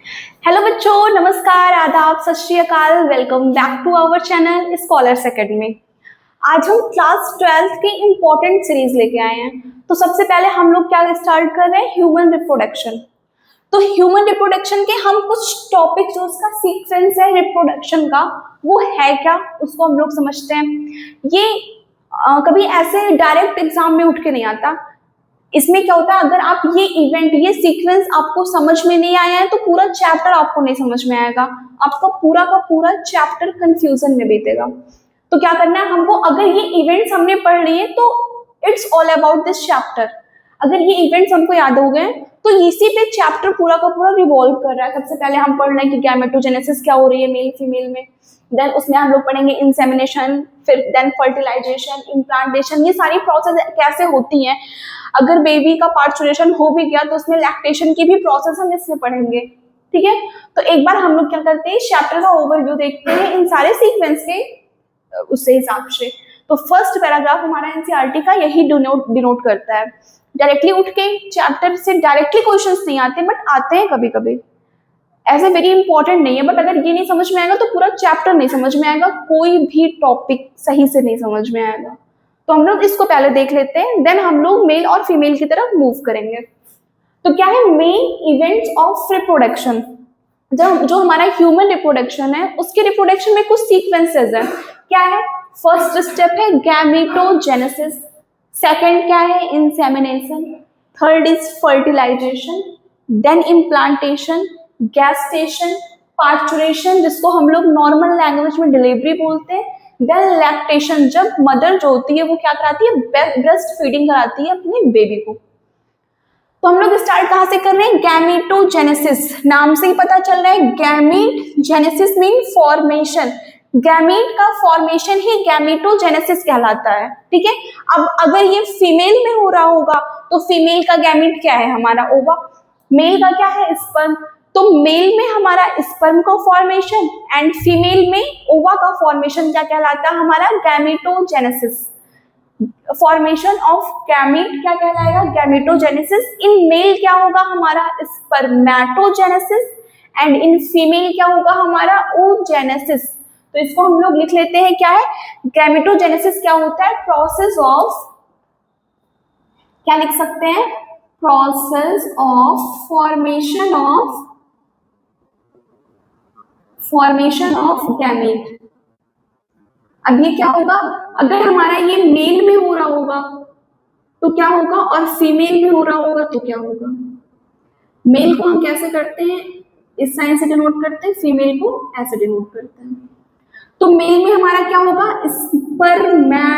Hello बच्चों, नमस्कार, आदाब, सत श्री अकाल। Welcome back to our channel Scholars Academy. आज हम क्लास 12th की इम्पोर्टेंट सीरीज लेके आए हैं। तो सबसे पहले हम लोग क्या स्टार्ट कर रहे हैं, ह्यूमन रिप्रोडक्शन। तो ह्यूमन रिप्रोडक्शन के हम कुछ टॉपिक जो उसका सीक्वेंस है रिप्रोडक्शन का, वो है क्या, उसको हम लोग समझते हैं। ये कभी ऐसे डायरेक्ट एग्जाम में उठ के नहीं आता। इसमें क्या होता है, अगर आप ये इवेंट, ये सीक्वेंस आपको समझ में नहीं आया है तो पूरा चैप्टर आपको नहीं समझ में आएगा, आपका पूरा का पूरा चैप्टर कंफ्यूजन में बीतेगा। तो क्या करना है हमको, अगर ये इवेंट्स हमने पढ़ लिए तो it's all about this chapter. अगर ये इवेंट्स हमको याद हो गए तो इसी पे चैप्टर पूरा का पूरा रिवॉल्व कर रहा है। सबसे पहले हम पढ़ रहे हैं कि गैमेटोजेनेसिस क्या हो रही है मेल फीमेल में, देन उसमें हम लोग पढ़ेंगे इंसेमिनेशन, फिर देन फर्टिलाइजेशन, इम्प्लांटेशन, ये सारी प्रोसेस कैसे होती हैं। अगर बेबी का पार्चुरेशन हो भी गया तो उसमें लैक्टेशन की भी प्रोसेस हम इसमें पढ़ेंगे। ठीक है, तो एक बार हम लोग क्या करते हैं, चैप्टर का ओवरव्यू देखते हैं इन सारे सीक्वेंस के उससे हिसाब से। तो फर्स्ट पैराग्राफ हमारा एनसीईआरटी का यही डिनोट करता है। डायरेक्टली उठ के चैप्टर से डायरेक्टली क्वेश्चंस नहीं आते, बट आते हैं कभी कभी, ऐसे वेरी इंपॉर्टेंट नहीं है। बट अगर ये नहीं समझ में आएगा तो पूरा चैप्टर नहीं समझ में आएगा, कोई भी टॉपिक सही से नहीं समझ में आएगा। तो हम लोग इसको पहले देख लेते हैं, देन हम लोग मेल और फीमेल की तरफ मूव करेंगे। तो क्या है मेन इवेंट्स ऑफ रिप्रोडक्शन। जो हमारा ह्यूमन रिप्रोडक्शन है उसके रिप्रोडक्शन में कुछ सीक्वेंसेस है। क्या है, फर्स्ट स्टेप है गैमेटोजेनेसिस, सेकंड क्या है insemination, third is fertilisation, then implantation, gestation, parturition जिसको हम लोग नॉर्मल लैंग्वेज में डिलीवरी बोलते हैं, देन लैक्टेशन जब मदर जो होती है वो क्या कराती है, ब्रेस्ट फीडिंग कराती है अपने बेबी को। तो हम लोग स्टार्ट कहाँ से कर रहे हैं, गैमेटोजेनेसिस, नाम से ही पता चल रहा है gamete, genesis mean formation, gamete का फॉर्मेशन ही गैमेटोजेनेसिस कहलाता है। ठीक है, अब अगर ये फीमेल में हो रहा होगा तो फीमेल का गैमीट क्या है, हमारा ओवा, मेल का क्या है, स्पर्म। तो मेल में हमारा स्पर्म का फॉर्मेशन एंड फीमेल में ओवा का फॉर्मेशन क्या कहलाता है, हमारा गैमेटोजेनेसिस। फॉर्मेशन ऑफ गैमीट क्या कहलाएगा, गैमेटोजेनेसिस। इन मेल क्या होगा हमारा स्पर्मेटोजेनेसिस एंड इन फीमेल क्या होगा हमारा oogenesis। तो इसको हम लोग लिख लेते हैं, क्या है गैमेटोजेनेसिस, क्या होता है, प्रोसेस ऑफ, क्या लिख सकते हैं, process of formation of gamete. अब ये क्या होगा, अगर हमारा ये मेल में हो रहा होगा तो क्या होगा और फीमेल में हो रहा होगा तो क्या होगा। मेल को हम कैसे करते हैं, इस साइन से डिनोट करते हैं, फीमेल को ऐसे डिनोट करते हैं। तो मेल में हमारा क्या होगा, स्पर्मेटोजेनेसिस,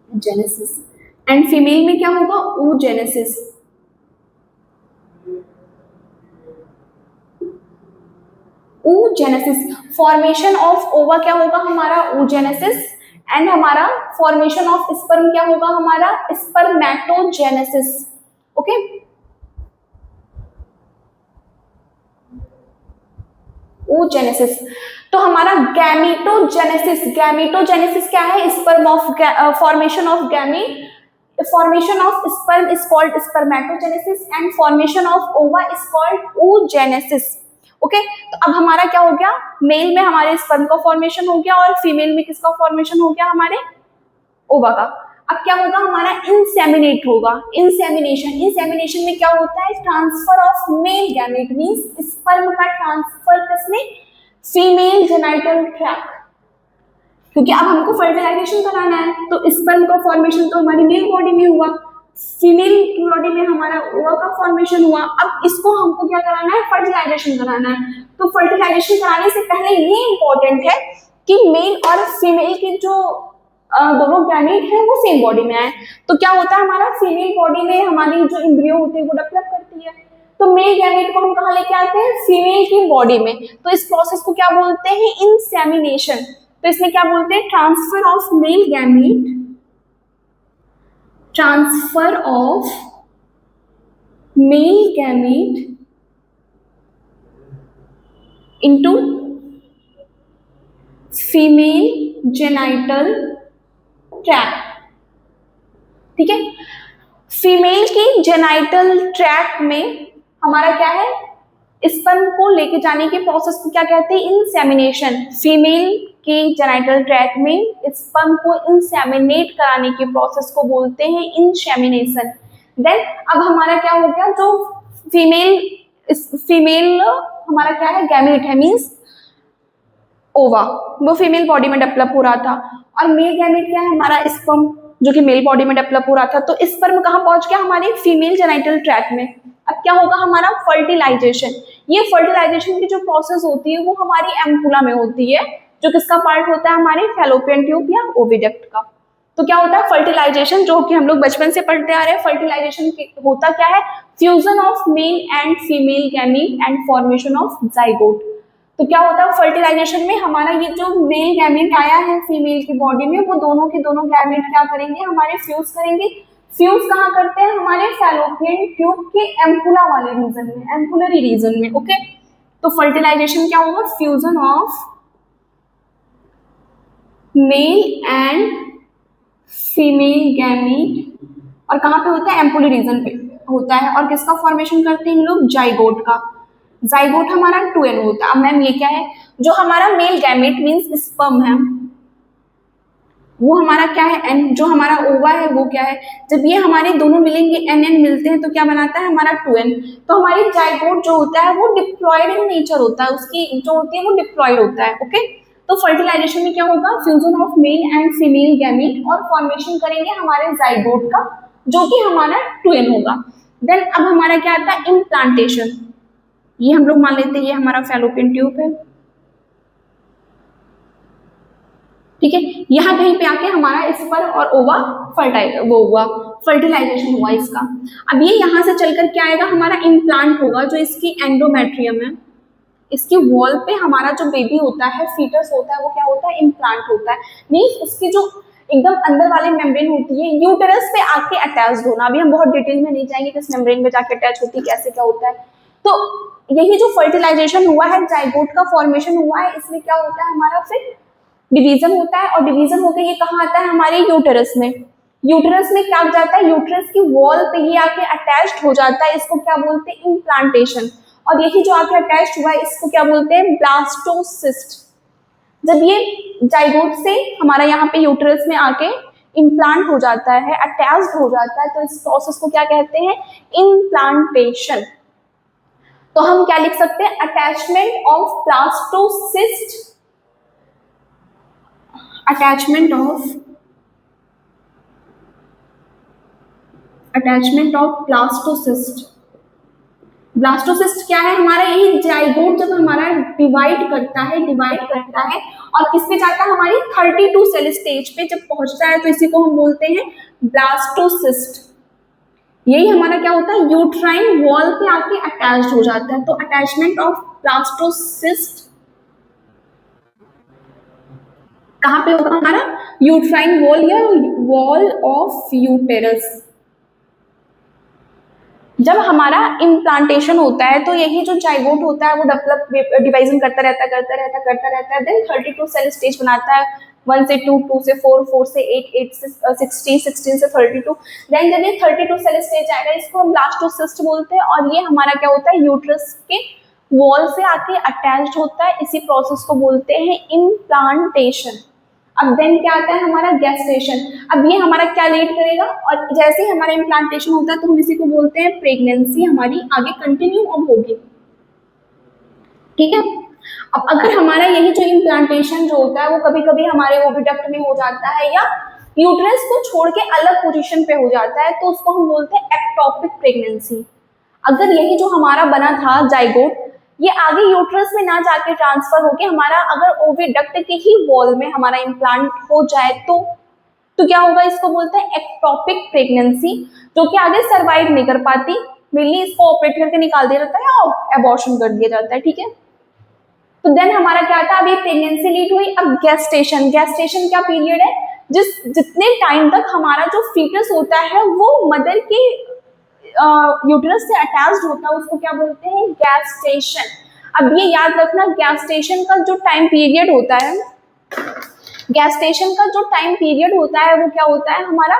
जेनेसिस, एंड फीमेल में क्या होगा, oogenesis। oogenesis, फॉर्मेशन ऑफ ओवा क्या होगा हमारा, oogenesis, एंड हमारा फॉर्मेशन ऑफ स्पर्म क्या होगा हमारा, स्पर्मेटोजेनेसिस। Okay, oogenesis। तो हमारा गैमेटोजेनेसिस क्या है, sperm of formation of gamete, formation of sperm is called spermatogenesis and formation of ova is called oogenesis। Okay, तो अब हमारा क्या हो गया, मेल में हमारे स्पर्म का फॉर्मेशन हो गया और फीमेल में किसका फॉर्मेशन हो गया, हमारे ओवा का। अब क्या होगा, हमारा इंसेमिनेट होगा, इंसेमिनेशन में क्या होता है, transfer of male gamete means sperm का ट्रांसफर किसमें, फीमेल जेनिटल ट्रैक्ट, क्योंकि अब हमको फर्टिलाइजेशन कराना है। तो स्पर्म का फॉर्मेशन तो हमारी मेल बॉडी में हुआ, फीमेल बॉडी में हमारा ओवा का फॉर्मेशन हुआ। अब इसको हमको क्या कराना है, फर्टिलाइजेशन कराना है। तो फर्टिलाइजेशन कराने से पहले ये इंपॉर्टेंट है कि मेल और फीमेल के जो दोनों गैमेट हैं वो सेम बॉडी में आए। तो क्या होता है, हमारा फीमेल बॉडी में हमारी जो एम्ब्रियो होती है वो डेवलप करती है, तो मेल गैमेट को हम कहाँ लेके आते हैं, फीमेल की बॉडी में। तो इस प्रोसेस को क्या बोलते हैं, इंसेमिनेशन। तो इसमें क्या बोलते हैं, transfer of male gamete, transfer of male gamete into female genital tract. ठीक है, फीमेल की जेनाइटल ट्रैक्ट में हमारा क्या है, स्पर्म को लेके जाने के प्रोसेस को क्या कहते हैं, इंसेमिनेशन। फीमेल के जेनाइटल ट्रैक्ट में स्पर्म को इंसेमिनेट कराने के प्रोसेस को बोलते हैं इंसेमिनेशन। देन अब हमारा क्या हो गया, जो फीमेल हमारा क्या है, गैमेट है, मीन्स ओवा, वो फीमेल बॉडी में डेवलप हो रहा था, और मेल गैमेट क्या है, हमारा स्पर्म, जो कि मेल बॉडी में डेवलप हो रहा था। तो स्पर्म कहाँ पहुंच गया, हमारे फीमेल जेनाइटल ट्रैक्ट में। अब क्या होगा, हमारा फर्टिलाइजेशन। ये फर्टिलाइजेशन की जो प्रोसेस होती है वो हमारी एम्पुला में होती है, जो किसका पार्ट होता है, हमारे फैलोपियन ट्यूब या ओविडक्ट का। तो क्या होता है फर्टिलाइजेशन, जो कि हम लोग बचपन से पढ़ते आ रहे हैं। फर्टिलाइजेशन होता क्या है, fusion of male and female gamete and formation of zygote. तो क्या होता है फर्टिलाइजेशन में, हमारा ये जो मेल गैमेट आया है फीमेल की बॉडी में, वो दोनों के दोनों गैमेट क्या करेंगे, हमारे फ्यूज करेंगे। फ्यूज कहाँ करते हैं, हमारे फैलोपियन ट्यूब के एम्पुला वाले रीजन में, एम्पुलरी रीजन में। ओके, तो फर्टिलाइजेशन क्या होगा, fusion of male and female gamete, और कहाँ पे होता है, एम्पुलर रीजन पे होता है। और किसका फॉर्मेशन करते हैं हम लोग, जाइगोट का। जाइगोट हमारा 2n होता है। अब मैम ये क्या है, जो हमारा मेल गैमेट मींस स्पर्म है, वो हमारा क्या है, n। जो हमारा ओवा है वो क्या है, जब ये हमारे दोनों मिलेंगे n मिलते हैं तो क्या बनाता है हमारा 2n। तो हमारी जाइगोट जो होता है वो डिप्लॉयड इन नेचर होता है, उसकी जो होती है वो डिप्लॉयड होता है। ओके, तो फर्टिलाइजेशन में क्या होगा, fusion of male and female gamete, और फॉर्मेशन करेंगे हमारे जाइगोट का, जो कि हमारा 2n होगा। देन अब हमारा क्या आता है, इम्प्लांटेशन। ये हम लोग मान लेते हैं ये हमारा फैलोपियन ट्यूब है, ठीक है। यहाँ कहीं पे आके हमारा स्पर्म और ओवा फर्टिलाइजेशन हुआ इसका। अब ये यहाँ से चलकर क्या आएगा, हमारा इम्प्लांट होगा, जो इसकी एंडोमेट्रियम है, इसकी वॉल पे हमारा जो बेबी होता है, फीटस होता है, वो क्या होता है, इम्प्लांट होता है। मीन्स उसकी जो एकदम अंदर वाली मेम्ब्रेन होती है, यूटेरस पे आके अटैच होना। अभी हम बहुत डिटेल में नहीं जाएंगे किस मेम्ब्रेन पे जाके अटैच होती है, कैसे क्या होता है। तो यही जो फर्टिलाइजेशन हुआ है, जाइगोट का फॉर्मेशन हुआ है, इसमें क्या होता है, हमारा फिर डिवीजन होता है, और डिवीजन होकर ये कहाँ आता है, हमारे यूटेरस में। यूटेरस में क्या जाता है, यूटेरस की वॉल पे ही आके अटैच्ड हो जाता है, इसको क्या बोलते हैं, इम्प्लांटेशन। और यही जो आके अटैच्ड हुआ है इसको क्या बोलते हैं, ब्लास्टोसिस्ट। जब ये जाइगोट से हमारा यहाँ पे यूटेरस में आके इम्प्लांट हो जाता है, अटैच्ड हो जाता है, तो इस प्रोसेस को क्या कहते हैं, इम्प्लांटेशन। तो हम क्या लिख सकते हैं, attachment of blastocyst, attachment of blastocyst. Blastocyst क्या है, हमारा यही जाइगोट जब हमारा डिवाइड करता है और किस पे जाता है, हमारी 32 सेल स्टेज पे जब पहुंचता है, तो इसी को हम बोलते हैं ब्लास्टोसिस्ट। यही हमारा क्या होता है, यूट्राइन वॉल पे आके अटैच्ड हो जाता है। तो अटैचमेंट ऑफ ब्लास्टोसिस्ट कहाँ पे होगा, हमारा यूट्राइन वॉल या वॉल ऑफ यूटेरस। जब हमारा इम्प्लांटेशन होता है तो यही जो जाइगोट होता है वो डेवलप डिवाइजन करता रहता है। देन 32 सेल स्टेज बनाता है, 1 से 2, 2 से 4, 4 से 8, 8 से 16, 16 से 32। देन जब ये 32 सेल स्टेज आएगा, इसको हम ब्लास्टोसिस्ट बोलते हैं। और ये हमारा क्या होता है, यूट्रस के वॉल से आके अटैच्ड होता है, इसी प्रोसेस को बोलते हैं इम्प्लांटेशन। अब देन क्या आता है, हमारा गैस्टेशन। अब ये हमारा क्या लीड करेगा, और जैसे ही हमारा इम्प्लांटेशन होता है तो हम इसी को बोलते हैं प्रेगनेंसी, हमारी आगे कंटिन्यू अब होगी, ठीक है। अब अगर हमारा यही जो इम्प्लांटेशन जो होता है वो कभी कभी हमारे ओविडक्ट में हो जाता है, या यूट्रस को छोड़ के अलग पोजीशन पे हो जाता है, तो उसको हम बोलते हैं एक्टोपिक प्रेगनेंसी। अगर यही जो हमारा बना था जाइगोट, ये आगे यूट्रस में ना जाके ट्रांसफर होके हमारा अगर ओविडक्ट के ही वॉल में हमारा इम्प्लांट हो जाए तो क्या होगा, इसको बोलते हैं एक्टोपिक प्रेगनेंसी, जो कि आगे सर्वाइव नहीं कर पाती, मेनली इसको ऑपरेट करके निकाल दिया जाता है या एबॉर्शन कर दिया जाता है, ठीक है। तो देन हमारा क्या था, अभी प्रेगनेंसी लीड हुई। अब गैस्टेशन क्या पीरियड है, जितने टाइम तक हमारा जो फीटस होता है वो मदर के यूटेरस से अटैच्ड होता है, उसको क्या बोलते हैं, गैस्टेशन। अब ये याद रखना, गैस्टेशन का जो टाइम पीरियड होता है, वो क्या होता है, हमारा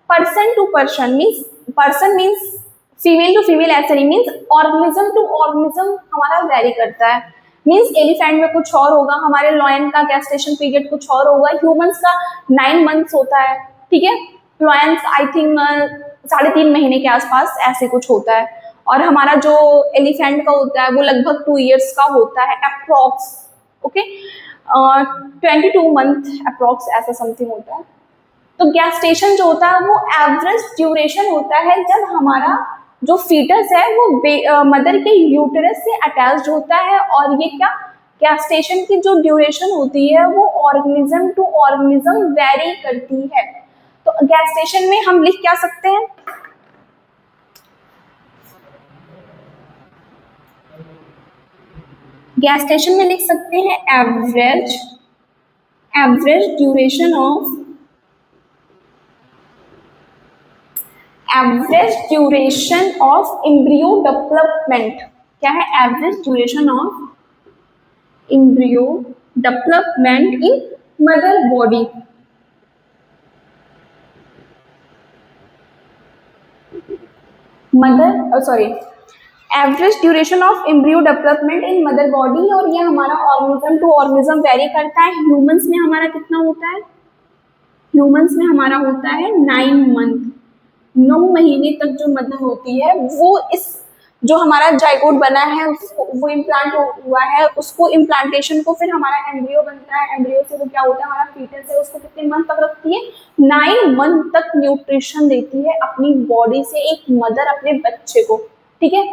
person to person, means person means female to female, ऐसा नहीं, मीन्स ऑर्गेनिज्म टू ऑर्गेनिज्म हमारा वेरी करता है। मीन्स एलिफेंट में कुछ और होगा, हमारे लॉयन का गेस्टेशन पीरियड कुछ और होगा, ह्यूमंस का 9 मंथ्स होता है, ठीक है, लॉयंस आई थिंक 3.5 महीने के आसपास ऐसे कुछ होता है, और हमारा जो एलिफेंट का होता है वो लगभग 2 years का होता है अप्रॉक्स, ओके, 22 मंथ अप्रॉक्स ऐसा समथिंग होता है। तो गैस्टेशन जो होता है वो एवरेज ड्यूरेशन होता है जब हमारा जो फीटस है वो मदर के यूटेरस से अटैच्ड होता है, और ये क्या गैस्टेशन की जो ड्यूरेशन होती है वो ऑर्गेनिज्म टू ऑर्गेनिज्म वेरी करती है। तो गैस्टेशन में हम लिख क्या सकते हैं, गैस्टेशन में लिख सकते हैं average duration of embryo development. क्या है? Average duration of embryo development in mother body. Average duration of embryo development in mother body, और ये हमारा ऑर्गेनिज्म टू ऑर्गेनिज्म वेरी करता है। ह्यूमंस में हमारा कितना होता है? ह्यूमंस में हमारा होता है 9 मंथ, 9 महीने तक जो मदर होती है वो इस जो हमारा जाइगोट बना है वो इम्प्लांट हुआ है, उसको इम्प्लांटेशन को फिर हमारा एम्ब्रियो बनता है, एम्ब्रियो से वो क्या होता है हमारा फीटस है, उसको कितने मंथ तक रखती है? 9 मंथ तक न्यूट्रिशन देती है अपनी बॉडी से एक मदर अपने बच्चे को, ठीक है।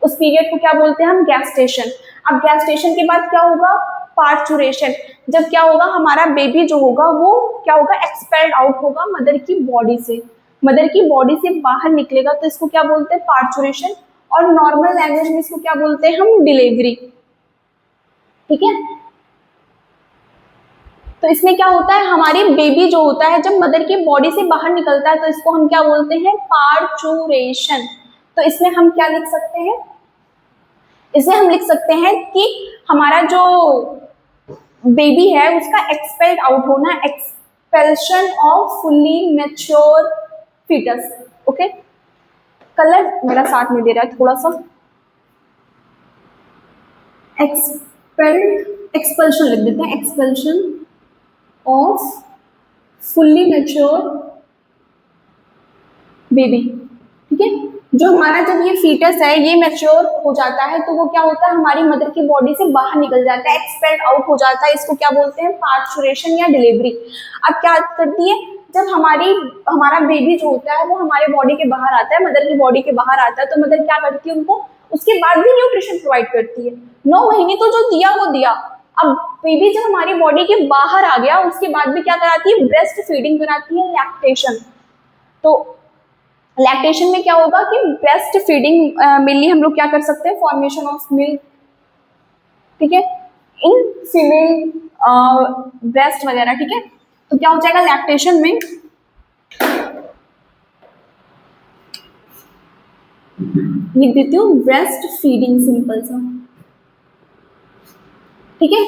उस पीरियड को क्या बोलते हैं हम? गैस्टेशन। अब गैस्टेशन के बाद क्या होगा? पार्चुरेशन। जब क्या होगा हमारा बेबी जो होगा वो क्या होगा? एक्सपेल्ड आउट होगा मदर की बॉडी से, मदर की बॉडी से बाहर निकलेगा, तो इसको क्या बोलते हैं? पार्चुरेशन। और नॉर्मल लैंग्वेज में इसको क्या बोलते हैं हम? डिलीवरी, ठीक है। तो इसमें क्या होता है, हमारी बेबी जो होता है जब मदर की बॉडी से बाहर निकलता है तो इसको हम क्या बोलते हैं? पार्चुरेशन। तो इसमें हम क्या लिख सकते हैं? इसमें हम लिख सकते हैं कि हमारा जो बेबी है उसका एक्सपेल्ड आउट होना, expulsion of fully mature foetus, okay. Colour मेरा साथ में दे रहा है थोड़ा सा, एक्सपल्शन लिख देते हैं, expulsion of fully mature baby, ठीक है। जो हमारा जब ये फीटस है ये मैच्योर हो जाता है तो वो क्या होता है? हमारी मदर की बॉडी से बाहर निकल जाता है, एक्सपेल्ड आउट हो जाता है, इसको क्या बोलते हैं? पार्चुरेशन या डिलीवरी। अब क्या करती है, जब हमारा बेबी जो होता है वो हमारे बॉडी के बाहर आता है, मदर की बॉडी के बाहर आता है, तो मदर क्या करती है? उनको उसके बाद भी न्यूट्रिशन प्रोवाइड करती है। 9 महीने तो जो दिया वो दिया, अब बेबी जब हमारी बॉडी के बाहर आ गया उसके बाद भी क्या कराती है? ब्रेस्ट फीडिंग कराती है, लैक्टेशन। तो लैक्टेशन में क्या होगा कि ब्रेस्ट फीडिंग मेनली हम लोग क्या कर सकते हैं? फॉर्मेशन ऑफ मिल्क, ठीक है, इन फीमेल ब्रेस्ट वगैरह, ठीक है। तो क्या हो जाएगा लैक्टेशन में? लिख देती हूँ ब्रेस्ट फीडिंग, सिंपल सा, ठीक है।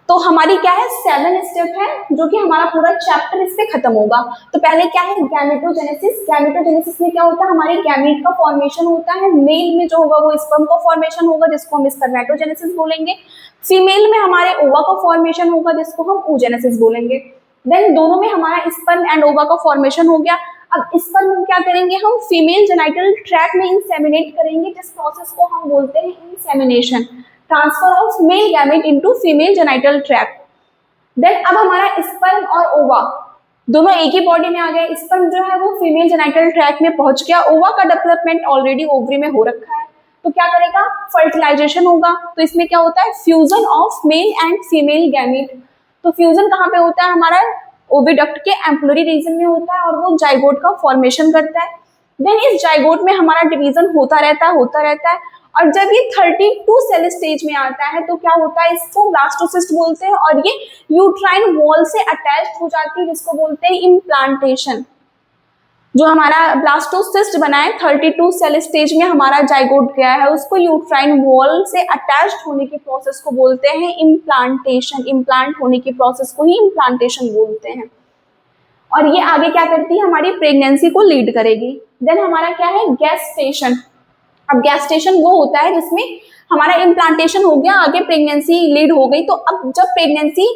तो हमारी क्या है? 7 स्टेप है जो कि हमारा पूरा चैप्टर इस पे खत्म होगा। तो पहले क्या है? गैमेटोजेनेसिस। गैमेटोजेनेसिस में क्या होता है? हमारे गैमेट का फॉर्मेशन होता है। मेल में जो होगा वो स्पर्म का फॉर्मेशन होगा जिसको हम स्पर्मेटोजेनेसिस बोलेंगे। फीमेल में हमारे ओवा का फॉर्मेशन होगा जिसको हम oogenesis बोलेंगे। देन दोनों में हमारा स्पर्म एंड ओवा का फॉर्मेशन हो गया। अब स्पर्म क्या करेंगे हम? फीमेल जेनिटल ट्रैक्ट में इंसेमिनेट करेंगे, जिस प्रोसेस को हम बोलते हैं insemination, transfer of male gamete into female genital tract. Then अब हमारा स्पर्म और ओवा दोनों एक ही बॉडी में आ गए। स्पर्म जो है वो फीमेल जेनिटल ट्रैक्ट में पहुंच गया, ओवा का डेवलपमेंट ऑलरेडी ओवरी में हो रखा है, तो क्या करेगा? फर्टिलाइजेशन होगा। तो इसमें क्या होता है? Fusion of male and female gamete. तो फ्यूजन कहाँ पे होता है? हमारा ओविडक्ट के एम्पुलरी रीजन में होता है और वो जाइगोट का फॉर्मेशन करता है। देन इस जाइगोट में हमारा डिवीजन होता रहता है, और जब ये 32 सेल स्टेज में आता है तो क्या होता है? इसको ब्लास्टोसिस्ट बोलते हैं, और ये यूट्राइन वॉल से अटैच हो जाती है जिसको बोलते हैं इम्प्लांटेशन। जो हमारा ब्लास्टोसिस्ट बना है 32 सेल स्टेज में हमारा जाइगोट गया है, उसको यूट्राइन वॉल से अटैच होने के प्रोसेस को बोलते हैं इम्प्लांटेशन। इम्प्लांट होने की प्रोसेस को ही इम्प्लांटेशन बोलते हैं। और ये आगे क्या करती है, हमारी प्रेगनेंसी को लीड करेगी। देन हमारा क्या है, गेस्टेशन। अब गेस्टेशन वो होता है जिसमें हमारा इम्प्लांटेशन हो गया, आगे प्रेगनेंसी लीड हो गई। तो अब जब प्रेगनेंसी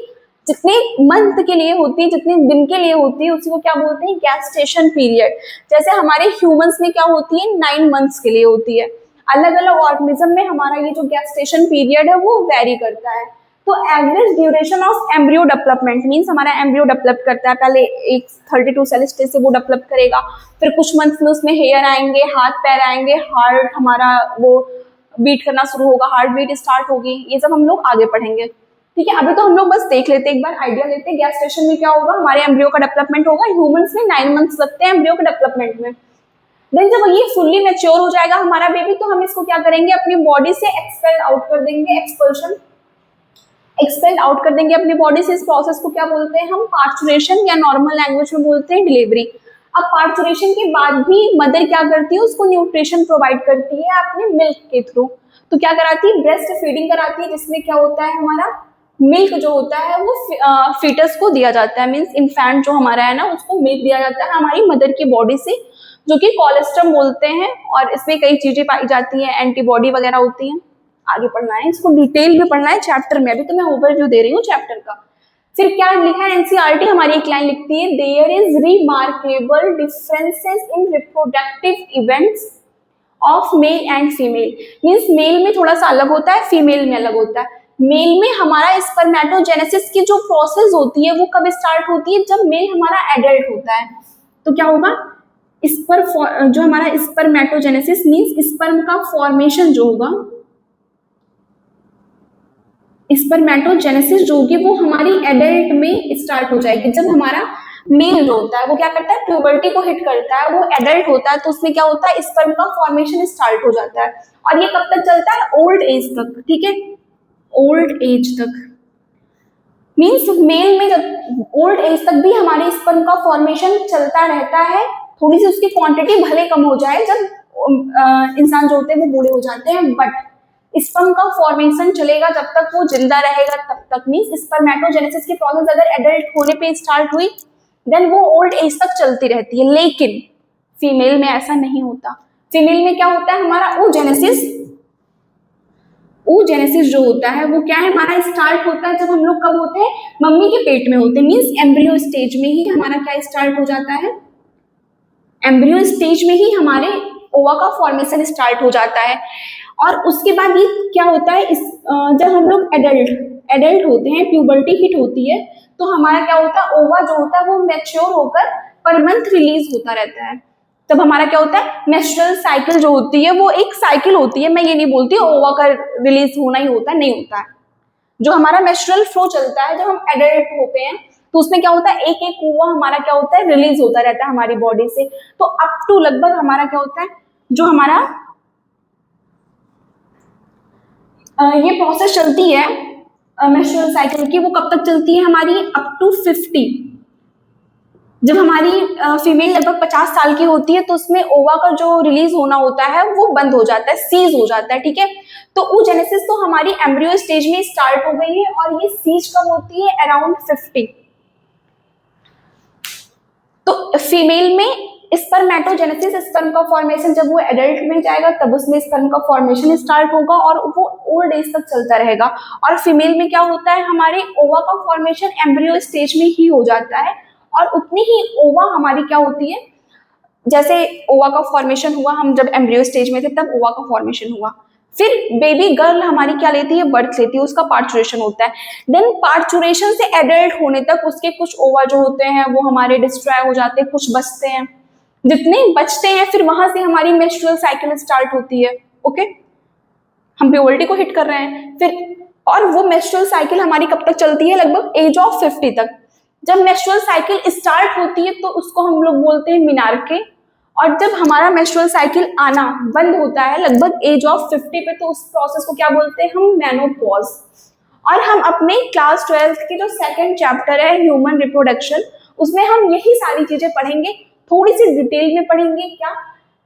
जितने मंथ के लिए होती है, जितने दिन के लिए होती है, उसी को क्या बोलते हैं, गेस्टेशन पीरियड। जैसे हमारे ह्यूमंस में क्या होती है, 9 मंथ्स के लिए होती है। अलग अलग ऑर्गेनिज्म में हमारा ये जो गेस्टेशन पीरियड है वो वेरी करता है। तो average duration of embryo development means हमारा एम्ब्रियो डेवलप करता है, पहले एक 32 सेल स्टेज से वो डेवलप करेगा, फिर कुछ मंथ्स में उसमें हेयर आएंगे, हाथ पैर आएंगे, हार्ट हमारा वो बीट करना शुरू होगा, हार्ट बीट स्टार्ट होगी। ये सब हम लोग आगे पढ़ेंगे, ठीक है। अभी तो हम लोग बस देख लेते हैं, एक बार आइडिया लेते हैं गेस्टेशन में क्या होगा, हमारे एम्ब्रियो का डेवलपमेंट होगा। ह्यूमंस में 9 मंथ्स लगते हैं एम्ब्रियो के डेवलपमेंट में। देन जब ये फुल्ली मैच्योर हो जाएगा हमारा बेबी, तो हम इसको क्या करेंगे, अपनी बॉडी से एक्सपेल आउट कर देंगे, एक्सपल्शन, एक्सपेल आउट कर देंगे अपनी बॉडी से। इस प्रोसेस को क्या बोलते हैं हम, पार्चुरेशन, या नॉर्मल लैंग्वेज में बोलते हैं डिलीवरी। अब पार्चुरेशन के बाद भी मदर क्या करती है, उसको न्यूट्रिशन प्रोवाइड करती है अपने मिल्क के थ्रू। तो क्या कराती है, ब्रेस्ट फीडिंग कराती है, जिसमें क्या होता है, हमारा मिल्क जो होता है वो फीटस को दिया जाता है, मीन्स इन्फेंट जो हमारा है ना, उसको मिल्क दिया जाता है हमारी मदर की बॉडी से, जो कि कोलेस्ट्रम बोलते हैं। और इसमें कई चीजें पाई जाती हैं, एंटीबॉडी वगैरह होती हैं। आगे पढ़ना है, इसको डिटेल में पढ़ना है चैप्टर में, अभी तो मैं ओवरव्यू दे रही हूँ चैप्टर का। फिर क्या लिखा है, एनसीईआरटी हमारी एक लाइन लिखती है, there is remarkable differences in reproductive events of male and female. Means male में थोड़ा सा अलग होता है, फीमेल में अलग होता है। मेल में हमारा स्पर्मेटोजेनेसिस की जो प्रोसेस होती है वो कब स्टार्ट होती है, जब मेल हमारा एडल्ट होता है। तो क्या होगा, जो हमारा स्पर्मेटोजेनेसिस मीन्स स्पर्म का फॉर्मेशन जो होगा, स्पर्मेटोजेनेसिस जो होगी वो हमारी एडल्ट में स्टार्ट हो जाएगी। जब हमारा मेल जो होता है वो क्या करता है, प्यूबर्टी को हिट करता है, वो एडल्ट होता है, तो उसमें क्या होता है, स्पर्म का फॉर्मेशन स्टार्ट हो जाता है। और ये कब तक चलता है, ओल्ड एज तक, ठीक है, ओल्ड एज तक। मीन्स मेल में जब ओल्ड एज तक भी हमारे स्पर्म का फॉर्मेशन चलता रहता है, थोड़ी सी उसकी क्वांटिटी भले कम हो जाए जब इंसान जो होते हैं वो बूढ़े हो जाते हैं, बट स्पर्म का फॉर्मेशन चलेगा जब तक वो जिंदा रहेगा तब तक। मीन्स स्पर्मेटोजेनेसिस की प्रोसेस अगर एडल्ट होने पे स्टार्ट हुई देन वो ओल्ड एज तक चलती रहती है। लेकिन फीमेल में ऐसा नहीं होता। फीमेल में क्या होता है, हमारा oogenesis जो होता है वो क्या है, हमारा स्टार्ट होता है जब हम लोग कब होते हैं, मम्मी के पेट में होते हैं। मीन्स एम्ब्रियो स्टेज में ही हमारा क्या स्टार्ट हो जाता है, एम्ब्रियो स्टेज में ही हमारे ओवा का फॉर्मेशन स्टार्ट हो जाता है। और उसके बाद ये क्या होता है, जब हम लोग एडल्ट होते हैं, प्यूबर्टी हिट होती है, तो हमारा क्या होता है, ओवा जो होता है वो मैच्योर होकर पर मंथ रिलीज होता रहता है। तब हमारा क्या होता है, मेंस्ट्रुअल साइकिल जो होती है वो एक साइकिल होती है। मैं ये नहीं बोलती ओवा का रिलीज होना ही होता है, नहीं होता है। जो हमारा मेंस्ट्रुअल फ्लो चलता है जब हम एडल्ट होते हैं, तो उसमें क्या होता है, एक एक ओवा हमारा क्या होता है, रिलीज होता रहता है हमारी बॉडी से। तो अप टू लगभग हमारा क्या होता है, जो हमारा ये प्रोसेस चलती है मेंस्ट्रुअल साइकिल की, वो कब तक चलती है हमारी, अप टू 50। जब हमारी फीमेल लगभग 50 साल की होती है तो उसमें ओवा का जो रिलीज होना होता है वो बंद हो जाता है, सीज हो जाता है, ठीक है। तो oogenesis तो हमारी एम्ब्रियो स्टेज में स्टार्ट हो गई है और ये सीज कब होती है, अराउंड 50। तो फीमेल में स्पर्मेटोजेनेसिस, स्पर्म का फॉर्मेशन जब वो एडल्ट में जाएगा तब उसमें स्पर्म का फॉर्मेशन स्टार्ट होगा और वो ओल्ड एज तक चलता रहेगा। और फीमेल में क्या होता है, हमारे ओवा का फॉर्मेशन एम्ब्रियो स्टेज में ही हो जाता है और उतनी ही ओवा हमारी क्या होती है, जैसे ओवा का फॉर्मेशन हुआ, हम जब एम्ब्रियो स्टेज में थे तब ओवा का फॉर्मेशन हुआ, फिर बेबी गर्ल हमारी क्या लेती है, बर्थ लेती है, उसका पार्चुरेशन होता है। देन पार्चुरेशन से एडल्ट होने तक उसके कुछ ओवा जो होते हैं वो हमारे डिस्ट्रॉय हो जाते हैं, कुछ बचते हैं। जितने बचते हैं फिर वहां से हमारी मेंस्ट्रुअल साइकिल स्टार्ट होती है। ओके, हम प्यूबर्टी को हिट कर रहे हैं फिर, और वो मेंस्ट्रुअल साइकिल हमारी कब तक चलती है, लगभग एज ऑफ 50 तक। जब मेंस्ट्रुअल साइकिल स्टार्ट होती है तो उसको हम लोग बोलते हैं मिनार्के, और जब हमारा मेंस्ट्रुअल साइकिल आना बंद होता है लगभग एज ऑफ 50 पे, तो उस प्रोसेस को क्या बोलते हैं हम, मेनोपॉज। और हम अपने क्लास 12 की जो सेकंड चैप्टर है ह्यूमन रिप्रोडक्शन, उसमें हम यही सारी चीजें पढ़ेंगे, थोड़ी सी डिटेल में पढ़ेंगे। क्या,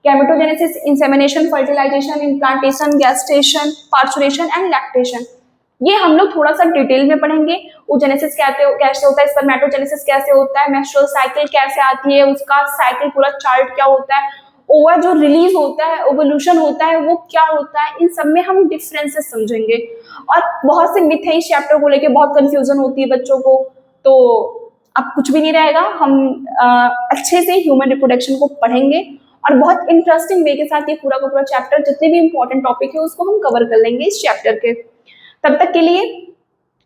gametogenesis, insemination, fertilisation, implantation, gestation, parturition and lactation. ये हम लोग थोड़ा सा डिटेल में पढ़ेंगे। ओजेनेसिस कैसे होता है, स्पर्मेटोजेनेसिस कैसे होता है, मेंस्ट्रुअल साइकिल कैसे आती है, उसका साइकिल पूरा चार्ट क्या होता है, ओवर जो रिलीज होता है, ओवल्यूशन होता है, वो क्या होता है, इन सब में हम डिफरेंसेस समझेंगे। और बहुत से मिथ है इस चैप्टर को लेके, बहुत कंफ्यूजन होती है बच्चों को, तो अब कुछ भी नहीं रहेगा। हम अच्छे से ह्यूमन रिप्रोडक्शन को पढ़ेंगे और बहुत इंटरेस्टिंग वे के साथ ये पूरा का पूरा चैप्टर, जितने भी इंपॉर्टेंट टॉपिक है उसको हम कवर कर लेंगे इस चैप्टर के। तब तक के लिए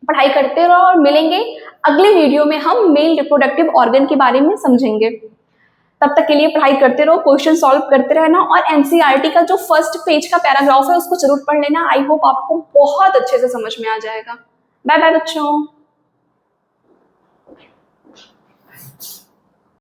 पढ़ाई करते रहो और मिलेंगे अगले वीडियो में, हम मेल रिप्रोडक्टिव ऑर्गन के बारे में समझेंगे। तब तक के लिए पढ़ाई करते रहो, क्वेश्चन सॉल्व करते रहना और एनसीईआरटी का जो फर्स्ट पेज का पैराग्राफ है उसको जरूर पढ़ लेना। आई होप आपको बहुत अच्छे से समझ में आ जाएगा। बाय बाय बच्चों।